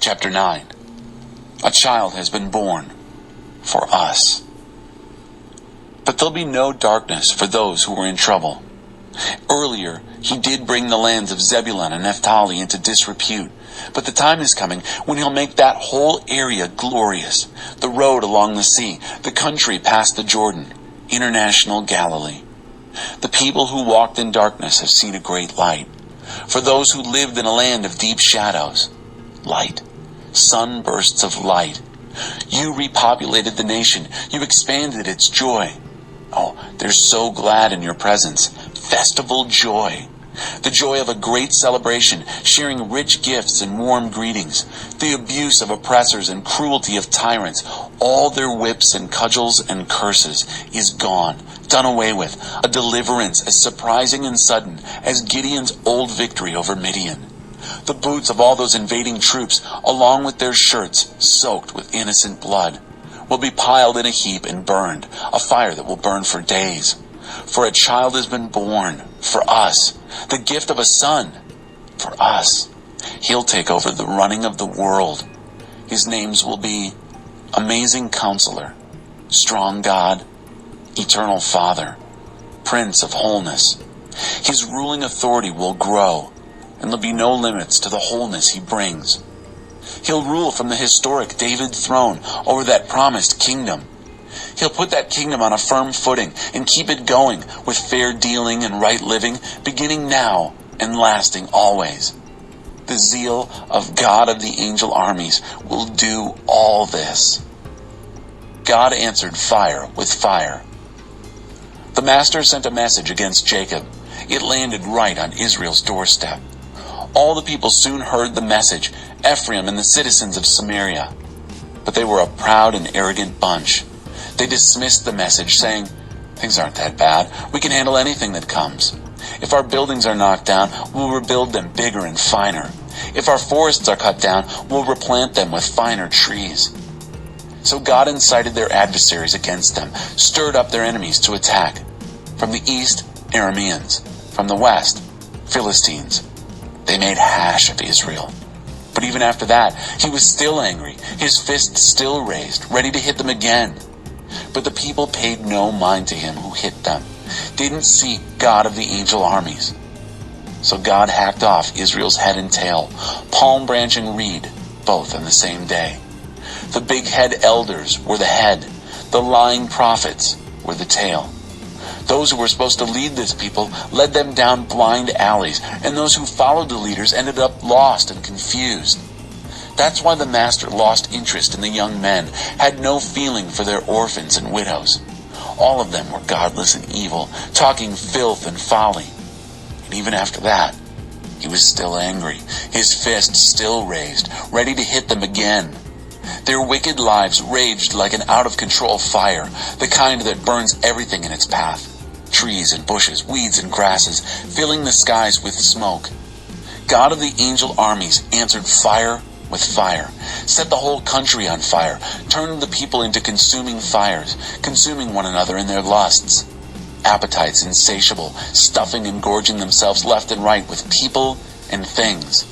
Chapter 9. A child has been born for us. But there'll be no darkness for those who are in trouble. Earlier, he did bring the lands of Zebulun and Naphtali into disrepute, but the time is coming when he'll make that whole area glorious. The road along the sea, the country past the Jordan, international Galilee. The people who walked in darkness have seen a great light. For those who lived in a land of deep shadows, light, sunbursts of light. You repopulated the nation. You expanded its joy. Oh, they're so glad in your presence. Festival joy. The joy of a great celebration, sharing rich gifts and warm greetings. The abuse of oppressors and cruelty of tyrants, all their whips and cudgels and curses, is gone, done away with. A deliverance as surprising and sudden as Gideon's old victory over Midian. The boots of all those invading troops, along with their shirts soaked with innocent blood, will be piled in a heap and burned, a fire that will burn for days. For a child has been born for us, the gift of a son for us. He'll take over the running of the world. His names will be Amazing Counselor, Strong God, Eternal Father, Prince of Wholeness. His ruling authority will grow, and there'll be no limits to the wholeness he brings. He'll rule from the historic David throne over that promised kingdom. He'll put that kingdom on a firm footing and keep it going with fair dealing and right living, beginning now and lasting always. The zeal of God of the angel armies will do all this. God answered fire with fire. The master sent a message against Jacob. It landed right on Israel's doorstep. All the people soon heard the message, Ephraim and the citizens of Samaria. But they were a proud and arrogant bunch. They dismissed the message, saying, "Things aren't that bad. We can handle anything that comes. If our buildings are knocked down, we'll rebuild them bigger and finer. If our forests are cut down, we'll replant them with finer trees." So God incited their adversaries against them, stirred up their enemies to attack. From the east, Arameans. From the west, Philistines. They made hash of Israel. But even after that, he was still angry, his fist still raised, ready to hit them again. But the people paid no mind to him who hit them, didn't seek God of the angel armies. So God hacked off Israel's head and tail, palm branch and reed, both on the same day. The big head elders were the head, the lying prophets were the tail. Those who were supposed to lead this people led them down blind alleys, and those who followed the leaders ended up lost and confused. That's why the master lost interest in the young men, had no feeling for their orphans and widows. All of them were godless and evil, talking filth and folly. And even after that, he was still angry, his fist still raised, ready to hit them again. Their wicked lives raged like an out-of-control fire, the kind that burns everything in its path. Trees and bushes, weeds and grasses, filling the skies with smoke. God of the angel armies answered fire with fire, set the whole country on fire, turned the people into consuming fires, consuming one another in their lusts. Appetites insatiable, stuffing and gorging themselves left and right with people and things.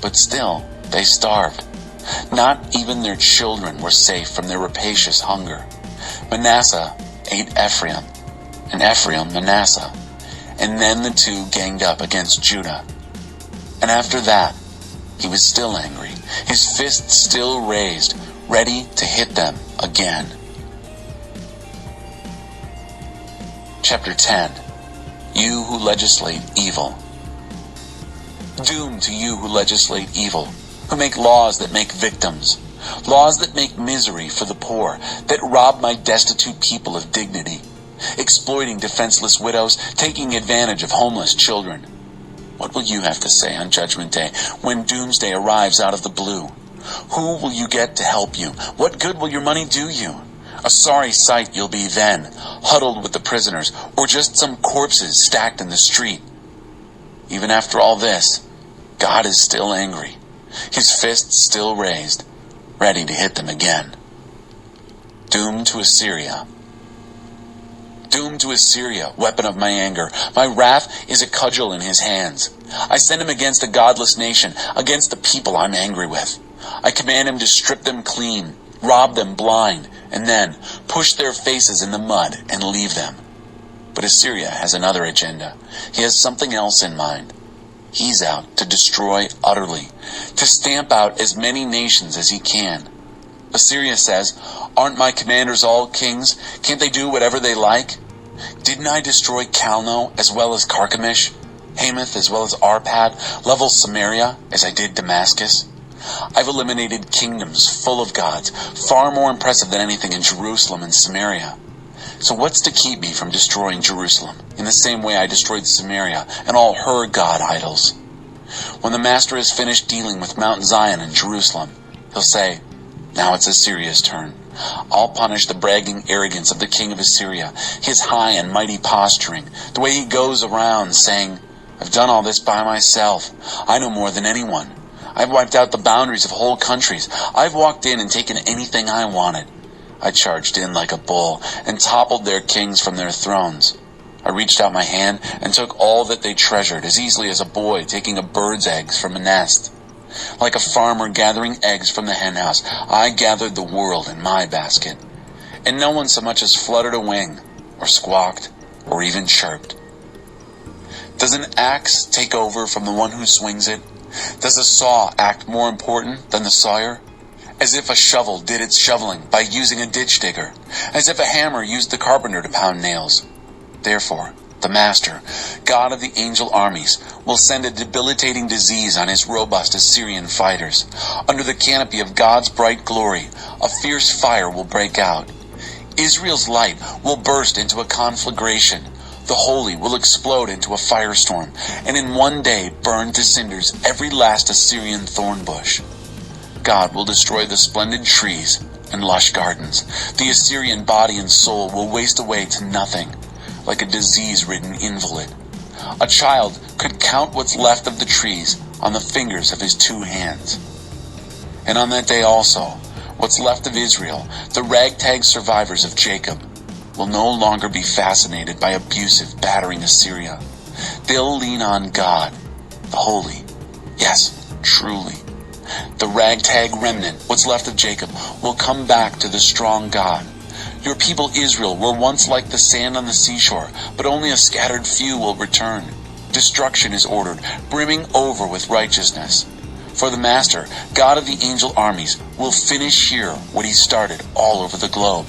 But still, they starved. Not even their children were safe from their rapacious hunger. Manasseh ate Ephraim, and Ephraim Manasseh, and then the two ganged up against Judah. And after that, he was still angry, his fist still raised, ready to hit them again. Chapter 10. You who legislate evil. Doom to you who legislate evil, who make laws that make victims, laws that make misery for the poor, that rob my destitute people of dignity, exploiting defenseless widows, taking advantage of homeless children. What will you have to say on Judgment Day when doomsday arrives out of the blue? Who will you get to help you? What good will your money do you? A sorry sight you'll be then, huddled with the prisoners, or just some corpses stacked in the street. Even after all this, God is still angry, his fist still raised, ready to hit them again. Doom to Assyria. Doom to Assyria, weapon of my anger. My wrath is a cudgel in his hands. I send him against a godless nation, against the people I'm angry with. I command him to strip them clean, rob them blind, and then push their faces in the mud and leave them. But Assyria has another agenda. He has something else in mind. He's out to destroy utterly, to stamp out as many nations as he can. Assyria says, aren't my commanders all kings? Can't they do whatever they like? Didn't I destroy Calno as well as Carchemish, Hamath as well as Arpad, level Samaria as I did Damascus? I've eliminated kingdoms full of gods, far more impressive than anything in Jerusalem and Samaria. So what's to keep me from destroying Jerusalem in the same way I destroyed Samaria and all her god idols? When the master is finished dealing with Mount Zion and Jerusalem, he'll say, now it's Assyria's turn. I'll punish the bragging arrogance of the king of Assyria, his high and mighty posturing, the way he goes around saying, I've done all this by myself. I know more than anyone. I've wiped out the boundaries of whole countries. I've walked in and taken anything I wanted. I charged in like a bull and toppled their kings from their thrones. I reached out my hand and took all that they treasured as easily as a boy taking a bird's eggs from a nest. Like a farmer gathering eggs from the henhouse, I gathered the world in my basket. And no one so much as fluttered a wing, or squawked, or even chirped. Does an axe take over from the one who swings it? Does a saw act more important than the sawyer? As if a shovel did its shoveling by using a ditch digger, as if a hammer used the carpenter to pound nails. Therefore, the Master, God of the angel armies, will send a debilitating disease on his robust Assyrian fighters. Under the canopy of God's bright glory, a fierce fire will break out. Israel's light will burst into a conflagration. The holy will explode into a firestorm, and in one day burn to cinders every last Assyrian thorn bush. God will destroy the splendid trees and lush gardens. The Assyrian body and soul will waste away to nothing, like a disease-ridden invalid. A child could count what's left of the trees on the fingers of his two hands. And on that day also, what's left of Israel, the ragtag survivors of Jacob, will no longer be fascinated by abusive, battering Assyria. They'll lean on God, the holy, yes, truly. The ragtag remnant, what's left of Jacob, will come back to the strong God. Your people Israel were once like the sand on the seashore, but only a scattered few will return. Destruction is ordered, brimming over with righteousness. For the Master, God of the angel armies, will finish here what he started all over the globe.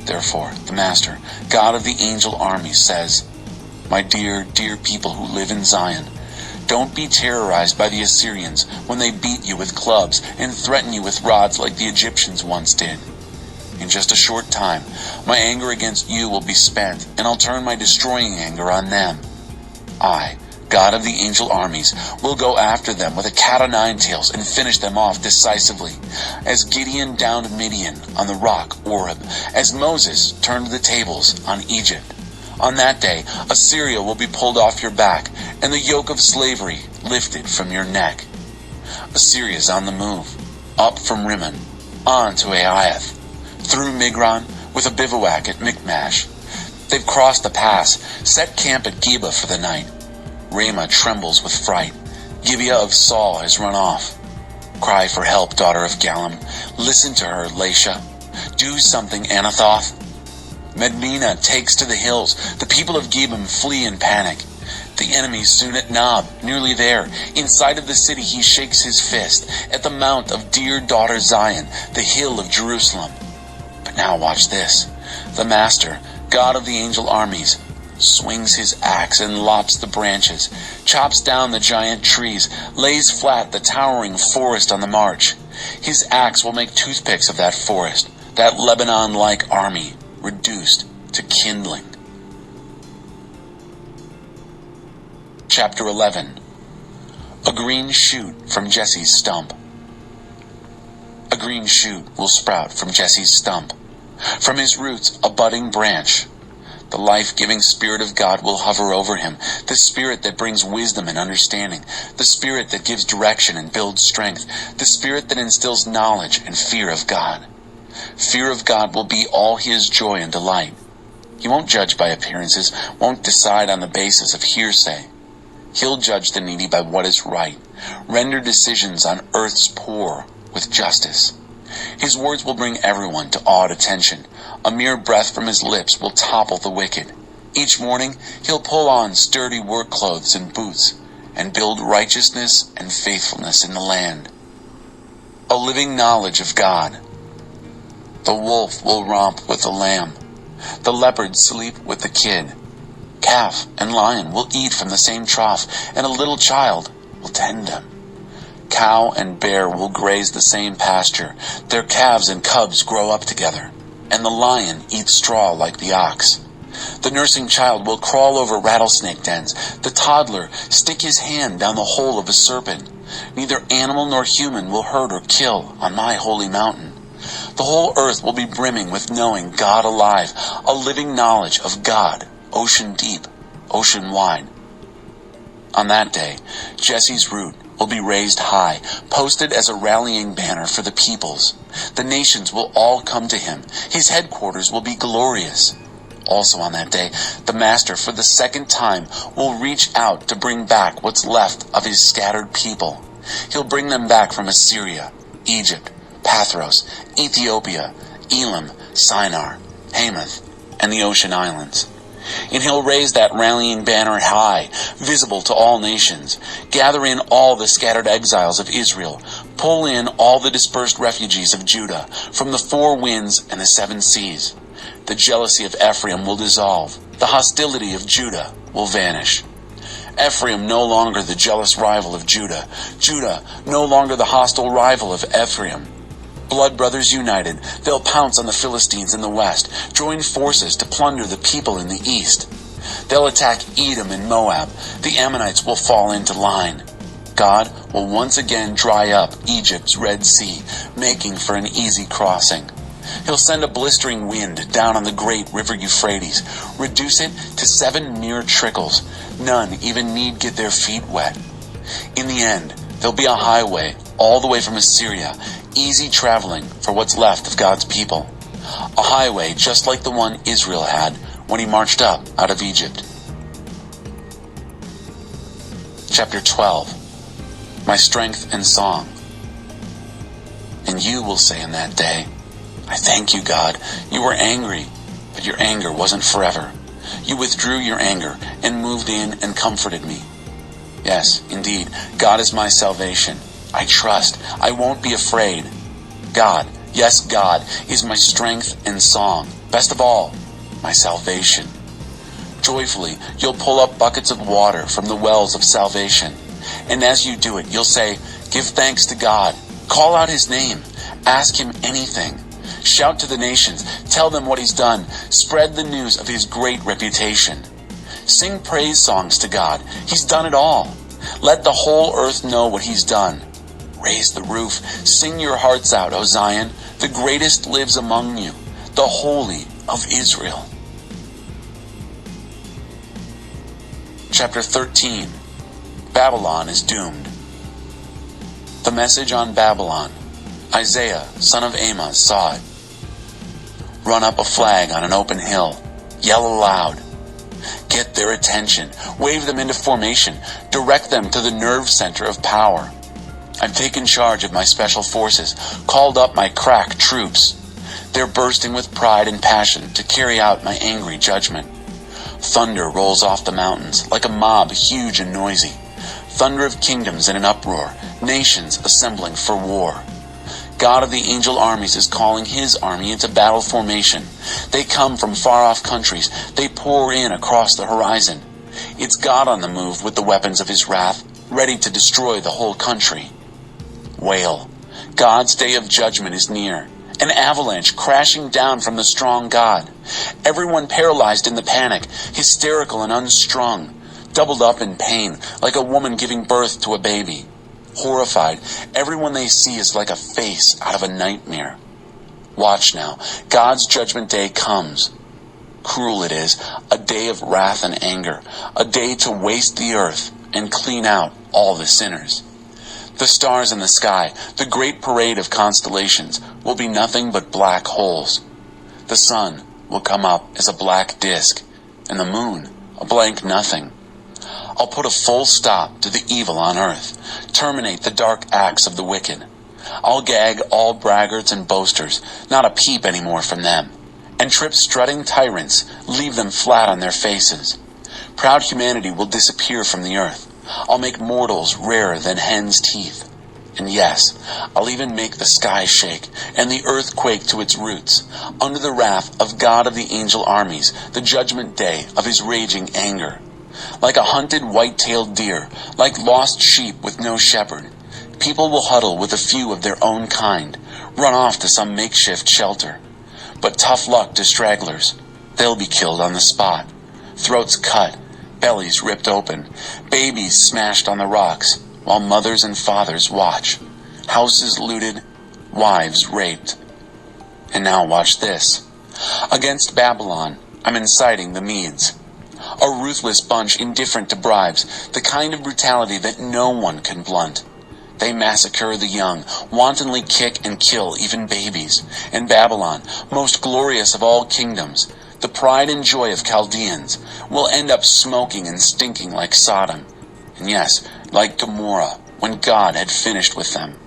Therefore, the Master, God of the angel armies, says, my dear, dear people who live in Zion, don't be terrorized by the Assyrians when they beat you with clubs and threaten you with rods like the Egyptians once did. In just a short time, my anger against you will be spent, and I'll turn my destroying anger on them. I, God of the angel armies, will go after them with a cat o' nine tails and finish them off decisively, as Gideon downed Midian on the rock Oreb, as Moses turned the tables on Egypt. On that day, Assyria will be pulled off your back, and the yoke of slavery lifted from your neck. Assyria's on the move, up from Rimmon, on to Aiath, through Migron, with a bivouac at Michmash. They've crossed the pass, set camp at Geba for the night. Ramah trembles with fright. Gibeah of Saul has run off. Cry for help, daughter of Gallim. Listen to her, Laisha. Do something, Anathoth. Medmena takes to the hills. The people of Gebim flee in panic. The enemy's soon at Nob, nearly there. Inside of the city he shakes his fist at the mount of dear daughter Zion, the hill of Jerusalem. But now watch this. The Master, God of the angel armies, swings his axe and lops the branches, chops down the giant trees, lays flat the towering forest on the march. His axe will make toothpicks of that forest, that Lebanon-like army, reduced to kindling. Chapter 11. A green shoot from Jesse's stump. A green shoot will sprout from Jesse's stump. From his roots, a budding branch. The life-giving Spirit of God will hover over him, the Spirit that brings wisdom and understanding, the Spirit that gives direction and builds strength, the Spirit that instills knowledge and fear of God. Fear of God will be all his joy and delight. He won't judge by appearances, won't decide on the basis of hearsay. He'll judge the needy by what is right, render decisions on earth's poor, with justice. His words will bring everyone to awed attention. A mere breath from his lips will topple the wicked. Each morning, he'll pull on sturdy work clothes and boots, and build righteousness and faithfulness in the land. A living knowledge of God. The wolf will romp with the lamb. The leopard sleep with the kid. Calf and lion will eat from the same trough, and a little child will tend them. Cow and bear will graze the same pasture. Their calves and cubs grow up together, and the lion eats straw like the ox. The nursing child will crawl over rattlesnake dens. The toddler stick his hand down the hole of a serpent. Neither animal nor human will hurt or kill on my holy mountain. The whole earth will be brimming with knowing God alive, a living knowledge of God, ocean deep, ocean wide. On that day, Jesse's root will be raised high, posted as a rallying banner for the peoples. The nations will all come to him. His headquarters will be glorious. Also on that day, the Master for the second time will reach out to bring back what's left of his scattered people. He'll bring them back from Assyria, Egypt, Pathros, Ethiopia, Elam, Shinar, Hamath, and the ocean islands. And he'll raise that rallying banner high, visible to all nations, gather in all the scattered exiles of Israel, pull in all the dispersed refugees of Judah from the four winds and the seven seas. The jealousy of Ephraim will dissolve, the hostility of Judah will vanish. Ephraim no longer the jealous rival of Judah, Judah no longer the hostile rival of Ephraim. Blood brothers united, they'll pounce on the Philistines in the west, join forces to plunder the people in the east. They'll attack Edom and Moab. The Ammonites will fall into line. God will once again dry up Egypt's Red Sea, making for an easy crossing. He'll send a blistering wind down on the great river Euphrates, reduce it to 7 mere trickles. None even need get their feet wet. In the end, there'll be a highway all the way from Assyria, easy traveling for what's left of God's people. A highway just like the one Israel had when he marched up out of Egypt. Chapter 12. My strength and song. And you will say in that day, I thank you, God. You were angry, but your anger wasn't forever. You withdrew your anger and moved in and comforted me. Yes, indeed, God is my salvation. I trust. I won't be afraid. God, yes, God, is my strength and song. Best of all, my salvation. Joyfully, you'll pull up buckets of water from the wells of salvation. And as you do it, you'll say, give thanks to God. Call out his name. Ask him anything. Shout to the nations. Tell them what he's done. Spread the news of his great reputation. Sing praise songs to God. He's done it all. Let the whole earth know what he's done. Raise the roof. Sing your hearts out, O Zion. The greatest lives among you, the Holy of Israel. Chapter 13. Babylon is doomed. The message on Babylon. Isaiah, son of Amos, saw it. Run up a flag on an open hill. Yell aloud. Get their attention. Wave them into formation. Direct them to the nerve center of power. I've taken charge of my special forces, called up my crack troops. They're bursting with pride and passion to carry out my angry judgment. Thunder rolls off the mountains like a mob huge and noisy. Thunder of kingdoms in an uproar, nations assembling for war. God of the angel armies is calling his army into battle formation. They come from far-off countries. They pour in across the horizon. It's God on the move with the weapons of his wrath, ready to destroy the whole country. Wail. God's day of judgment is near. An avalanche crashing down from the strong God. Everyone paralyzed in the panic, hysterical and unstrung, doubled up in pain, like a woman giving birth to a baby. Horrified, everyone they see is like a face out of a nightmare. Watch now, God's judgment day comes. Cruel it is, a day of wrath and anger, a day to waste the earth and clean out all the sinners. The stars in the sky, the great parade of constellations, will be nothing but black holes. The sun will come up as a black disk, and the moon a blank nothing. I'll put a full stop to the evil on earth, terminate the dark acts of the wicked. I'll gag all braggarts and boasters, not a peep anymore from them, and trip strutting tyrants, leave them flat on their faces. Proud humanity will disappear from the earth. I'll make mortals rarer than hen's teeth. And yes, I'll even make the sky shake, and the earth quake to its roots, under the wrath of God of the angel armies, the judgment day of his raging anger. Like a hunted white-tailed deer, like lost sheep with no shepherd, people will huddle with a few of their own kind, run off to some makeshift shelter. But tough luck to stragglers. They'll be killed on the spot. Throats cut, bellies ripped open, babies smashed on the rocks, while mothers and fathers watch. Houses looted, wives raped. And now watch this. Against Babylon, I'm inciting the Medes. A ruthless bunch indifferent to bribes, the kind of brutality that no one can blunt. They massacre the young, wantonly kick and kill even babies. And Babylon, most glorious of all kingdoms, the pride and joy of Chaldeans, will end up smoking and stinking like Sodom. And yes, like Gomorrah, when God had finished with them.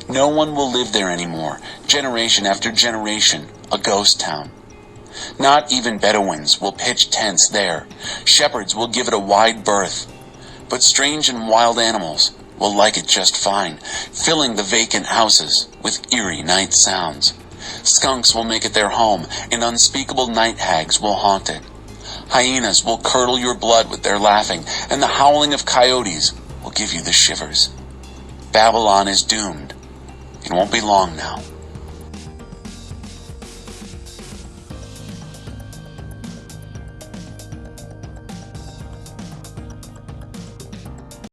No one will live there anymore, generation after generation, a ghost town. Not even Bedouins will pitch tents there. Shepherds will give it a wide berth. But strange and wild animals will like it just fine, filling the vacant houses with eerie night sounds. Skunks will make it their home, and unspeakable night hags will haunt it. Hyenas will curdle your blood with their laughing, and the howling of coyotes will give you the shivers. Babylon is doomed. It won't be long now.